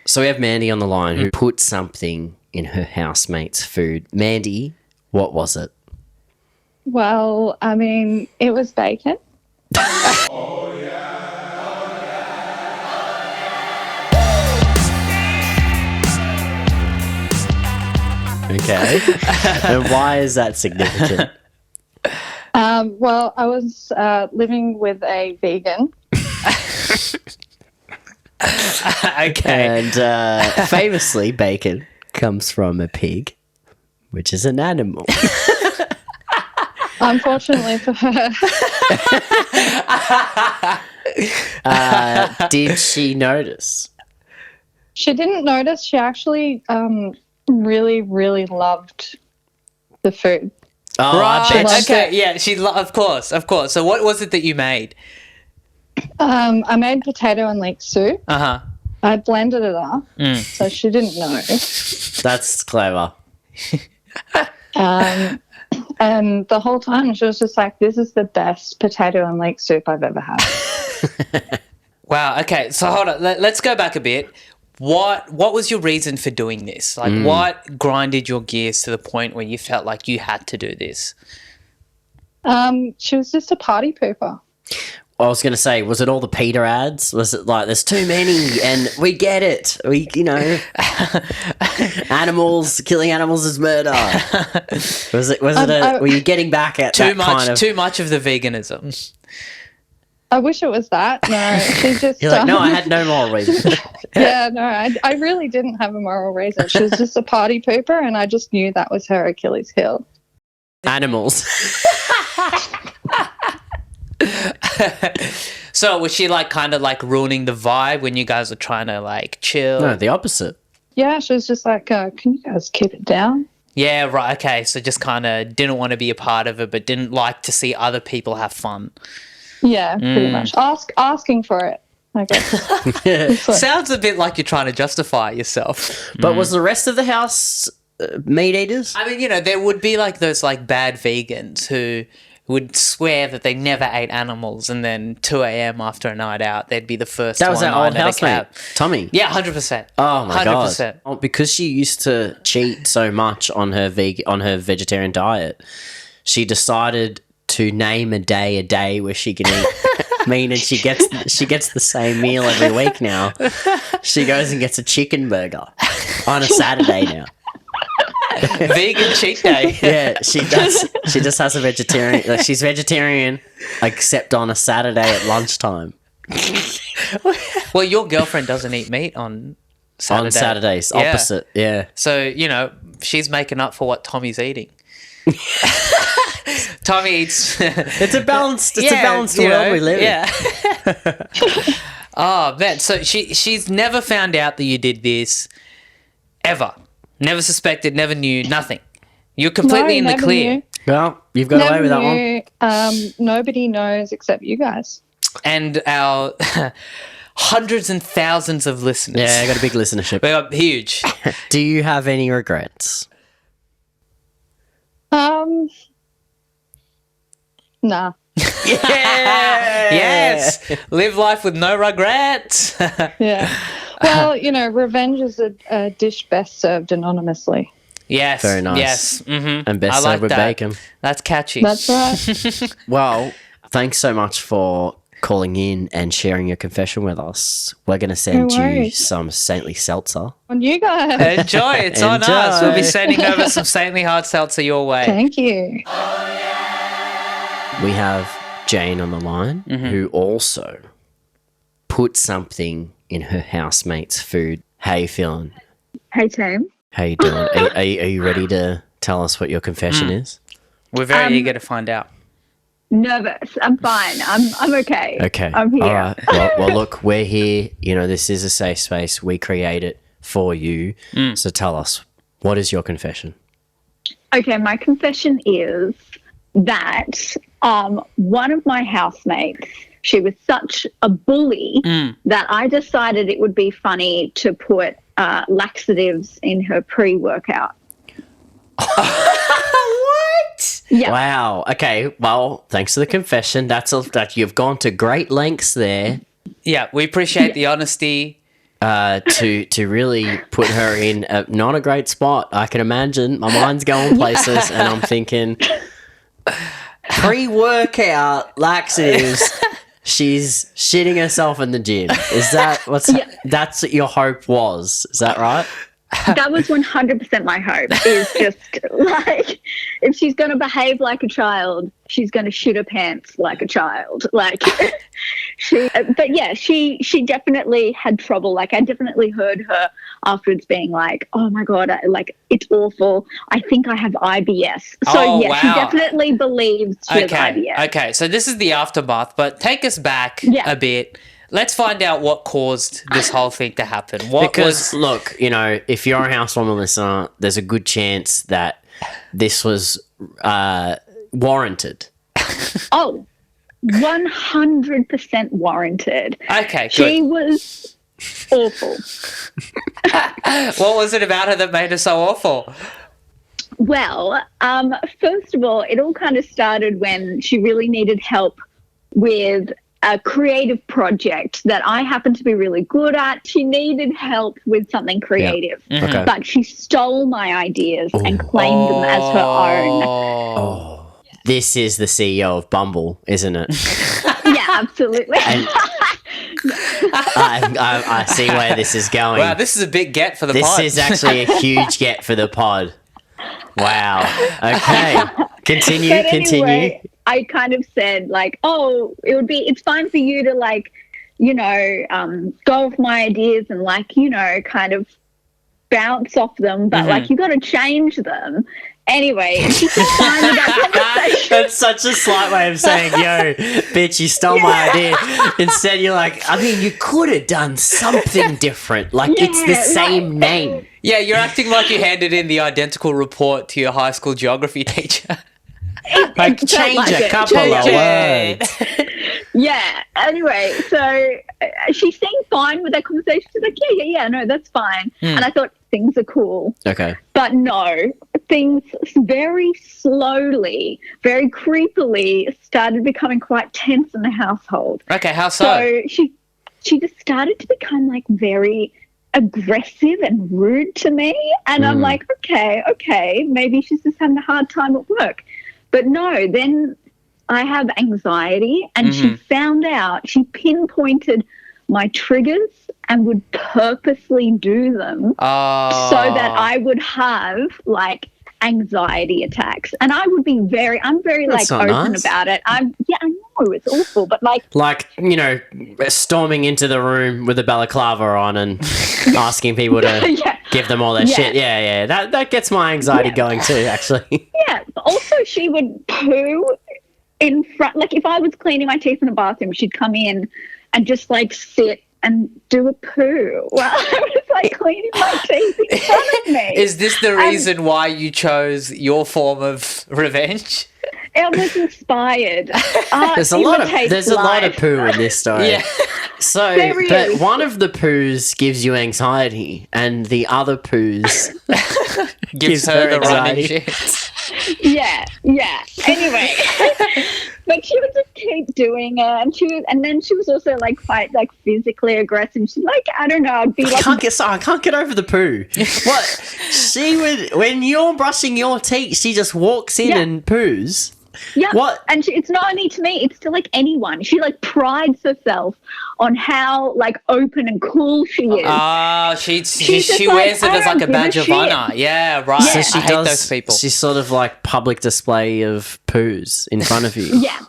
So we have Mandy on the line who put something in her housemate's food. Mandy, what was it? Well, I mean, it was bacon. Okay. And why is that significant? Well, I was living with a vegan. Okay. And famously, bacon comes from a pig, which is an animal. Unfortunately for her. Did she notice? She didn't notice. She actually really, really loved the food. Oh, Right. I bet. Okay. Yeah. Of course. So what was it that you made? I made potato and leek soup. Uh-huh. I blended it up, so she didn't know. That's clever. And the whole time she was just like, this is the best potato and leek soup I've ever had. Wow. Okay. So hold on. Let's go back a bit. What was your reason for doing this? Like, what grinded your gears to the point where you felt like you had to do this? She was just a party pooper. I was going to say, was it all the Peter ads? Was it like, there's too many and we get it. Animals, killing animals is murder. Were you getting back at too much of the veganism? I wish it was that. No, she just... You're like, no, I had no moral reason. Yeah, no, I really didn't have a moral reason. She was just a party pooper and I just knew that was her Achilles heel. Animals. So was she like kind of like ruining the vibe when you guys were trying to like chill? No, the opposite. Yeah, she was just like, can you guys keep it down? Yeah, right. Okay, so just kind of didn't want to be a part of it, but didn't like to see other people have fun. Yeah, pretty much. Asking for it, I guess. Sounds a bit like you're trying to justify yourself. But was the rest of the house meat eaters? I mean, there would be like those like bad vegans who would swear that they never ate animals, and then 2 a.m. after a night out, they'd be the first That was one our old at a housemate, cab. Tommy. Yeah, 100%. Oh my 100%. god! Oh, because she used to cheat so much on her vegetarian diet, she decided to name a day where she can eat meat, and she gets the same meal every week now. She goes and gets a chicken burger on a Saturday now. Vegan cheat day. Yeah, she does. She just has a vegetarian. Like, she's vegetarian, except on a Saturday at lunchtime. Well, your girlfriend doesn't eat meat on Saturday. On Saturdays, Yeah. opposite. Yeah. So, she's making up for what Tommy's eating. Tommy eats... It's a balanced world we live in. Yeah. Oh, man. So she's never found out that you did this, ever. Never suspected, never knew, nothing. You're completely in the clear. Knew. Well, you've got away with that one. Nobody knows except you guys. And our hundreds and thousands of listeners. Yeah, I got a big listenership. We got huge. Do you have any regrets? Nah. Yeah! Yes. Live life with no regrets. Yeah. Well, revenge is a dish best served anonymously. Yes. Very nice. Yes. Mm-hmm. And best I served like with that. bacon. That's catchy. That's right. Well, thanks so much for calling in and sharing your confession with us. We're going to send No you worries. some Saintly Seltzer. On you guys. Enjoy. It's on Enjoy. us. We'll be sending over some Saintly Hard Seltzer your way. Thank you. We have Jane on the line, who also put something in her housemate's food. How you feeling? Hey, team. How you doing? Are you ready to tell us what your confession is? We're very eager to find out. Nervous. I'm fine. I'm okay. Okay. I'm here. All right. Well, look, we're here. This is a safe space. We create it for you. So tell us, what is your confession? Okay, my confession is that one of my housemates, she was such a bully that I decided it would be funny to put laxatives in her pre-workout. What? Yeah. Wow. Okay. Well, thanks for the confession. That you've gone to great lengths there. Yeah, we appreciate the honesty. to really put her in not a great spot. I can imagine my mind's going places, and I'm thinking pre-workout laxatives. She's shitting herself in the gym. Is that that's what your hope was? Is that right? That was 100% my hope, is just like, if she's going to behave like a child, she's going to shit her pants like a child. Like, she definitely had trouble. Like, I definitely heard her afterwards being like, oh my God, it's awful. I think I have IBS. So, wow. she definitely believes she has IBS. Okay, so this is the aftermath, but take us back a bit. Let's find out what caused this whole thing to happen. Look, if you're a housewarming listener, there's a good chance that this was warranted. Oh, 100% warranted. Okay, good. She was awful. What was it about her that made her so awful? Well, first of all, it all kind of started when she really needed help with a creative project that I happen to be really good at. She needed help with something creative, but she stole my ideas and claimed them as her own. Oh. This is the CEO of Bumble, isn't it? Yeah, absolutely. I see where this is going. Wow, this is a big get for the pod. This is actually a huge get for the pod. Wow. Okay. Continue. Anyway, I kind of said like, oh, it's fine for you to go off my ideas and kind of bounce off them, but you got to change them. Anyway, she's fine with that conversation. That's such a slight way of saying, yo, bitch, you stole my idea. Instead, you're like, I mean, you could have done something different. It's the same name. Yeah, you're acting like you handed in the identical report to your high school geography teacher. Change a couple of words. Yeah. Anyway, so she seemed fine with that conversation. She's like, yeah, no, that's fine. And I thought, things are cool. Okay. But no, things very slowly, very creepily started becoming quite tense in the household. Okay, how so? So she just started to become very aggressive and rude to me. And I'm like, okay, maybe she's just having a hard time at work. But no, then I have anxiety, and she pinpointed my triggers and would purposely do them so that I would have anxiety attacks. And I would be I'm very open about it. I know it's awful, but storming into the room with a balaclava on and asking people to give them all their shit. Yeah. That gets my anxiety going too, actually. Yeah. Also, she would poo in front. If I was cleaning my teeth in the bathroom, she'd come in and just sit and do a poo while I was cleaning my teeth in front of me. Is this the reason why you chose your form of revenge? It was inspired. There's a lot of poo in this story. Yeah. So, but one of the poos gives you anxiety, and the other poos gives her the running shit. Yeah. Anyway, but she would just keep doing it, and then she was also quite physically aggressive. She's I don't know, I'd be I can't get over the poo. What she would when you're brushing your teeth, she just walks in and poos. Yeah. What? And it's not only to me, it's to anyone. She prides herself on how open and cool she is. She wears it as a badge of honor. Yeah, right. So I hate those people. She's sort of public display of poos in front of you. Yeah.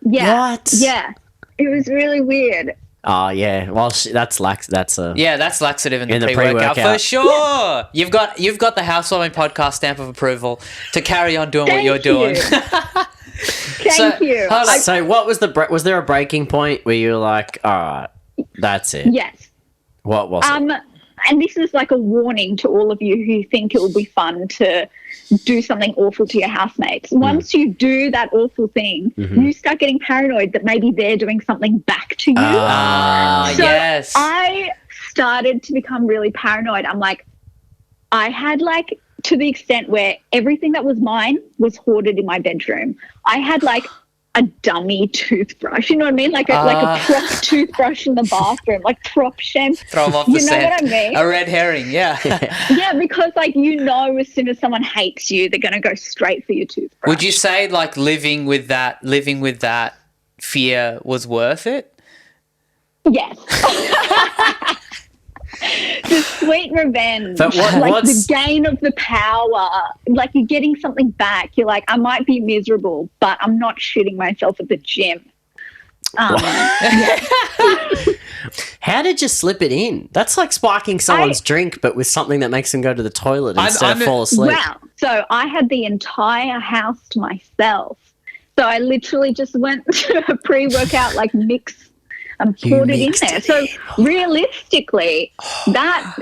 What? Yeah. It was really weird. Oh yeah, well that's laxative in the pre-workout for sure. You've got the Housewarming podcast stamp of approval to carry on doing what you're doing. Thank you. So what was was there a breaking point where you were like, all right, that's it? Yes. What was it? And this is a warning to all of you who think it would be fun to do something awful to your housemates. Once you do that awful thing, you start getting paranoid that maybe they're doing something back to you. Yes. I started to become really paranoid. I'm I had to the extent where everything that was mine was hoarded in my bedroom. I had a dummy toothbrush. You know what I mean? Like a prop toothbrush in the bathroom, like prop shampoo. Throw them off the You know scent. what I mean? A red herring, yeah. Yeah, because like as soon as someone hates you, they're gonna go straight for your toothbrush. Would you say like living with that fear was worth it? Yes. The sweet revenge, But the gain of the power, like you're getting something back. You're like, I might be miserable, but I'm not shitting myself at the gym. How did you slip it in? That's like spiking someone's drink, but with something that makes them go to the toilet instead of fall asleep. Wow. So I had the entire house to myself. So I literally just went to a pre-workout mix and poured it in there. So realistically, that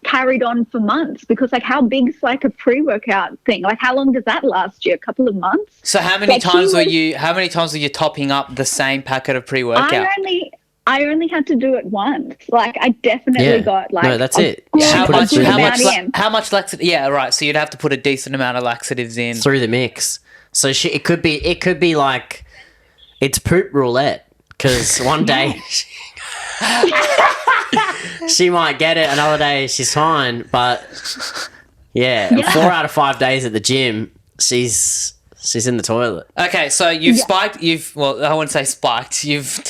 carried on for months because how big's a pre-workout thing? How long does that last you? A couple of months? So how many times were you topping up the same packet of pre-workout? I only had to do it once. I definitely got no, that's it. How much laxative? Yeah, right. So you'd have to put a decent amount of laxatives in through the mix. So it could be it's poop roulette because one day she might get it, another day she's fine, but 4 out of 5 days at the gym she's in the toilet. Okay, so you've spiked. I wouldn't say spiked. You've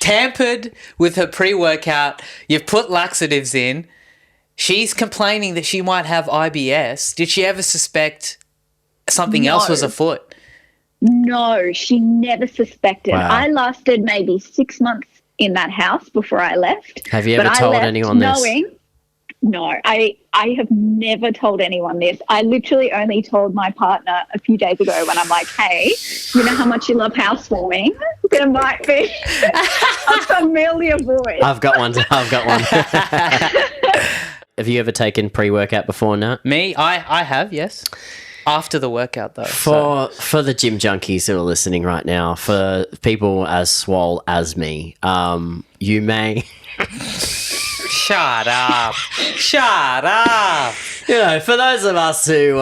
tampered with her pre-workout. You've put laxatives in. She's complaining that she might have IBS. Did she ever suspect something else was afoot? No, she never suspected. Wow. I lasted maybe 6 months in that house before I left. Have you ever told anyone this? No, I have never told anyone this. I literally only told my partner a few days ago when I'm like, hey, you know how much you love housewarming? There might be a familiar voice. I've got one. Have you ever taken pre-workout before, Nat? Me? I have, yes. After the workout, though. For the gym junkies who are listening right now, for people as swole as me, you may... Shut up. For those of us who,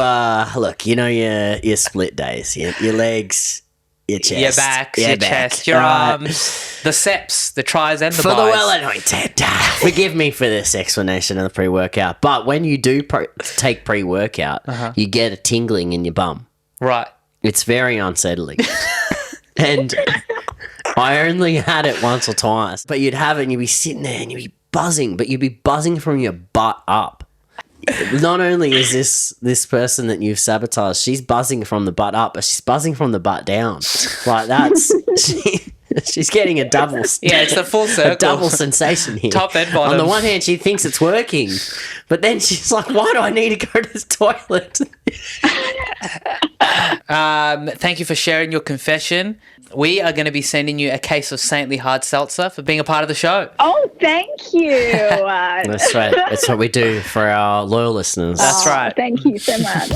look, your split days, your legs, your chest. Your back, your chest, your arms, the seps, the tris and the biceps. For biceps. the well-anointed, forgive me for this explanation of the pre-workout, but when you do take pre-workout, you get a tingling in your bum. Right. It's very unsettling. And I only had it once or twice, but you'd have it and you'd be sitting there and you'd be buzzing, but you'd be buzzing from your butt up. Not only is this person that you've sabotaged, she's buzzing from the butt up, but she's buzzing from the butt down. She's getting a double. Yeah, it's the full circle. A double sensation here. Top and bottom. On the one hand, she thinks it's working, but then she's like, "Why do I need to go to the toilet?" Thank you for sharing your confession. We are going to be sending you a case of Saintly Hard Seltzer for being a part of the show. Oh, thank you. That's right. That's what we do for our loyal listeners. That's right. Thank you so much.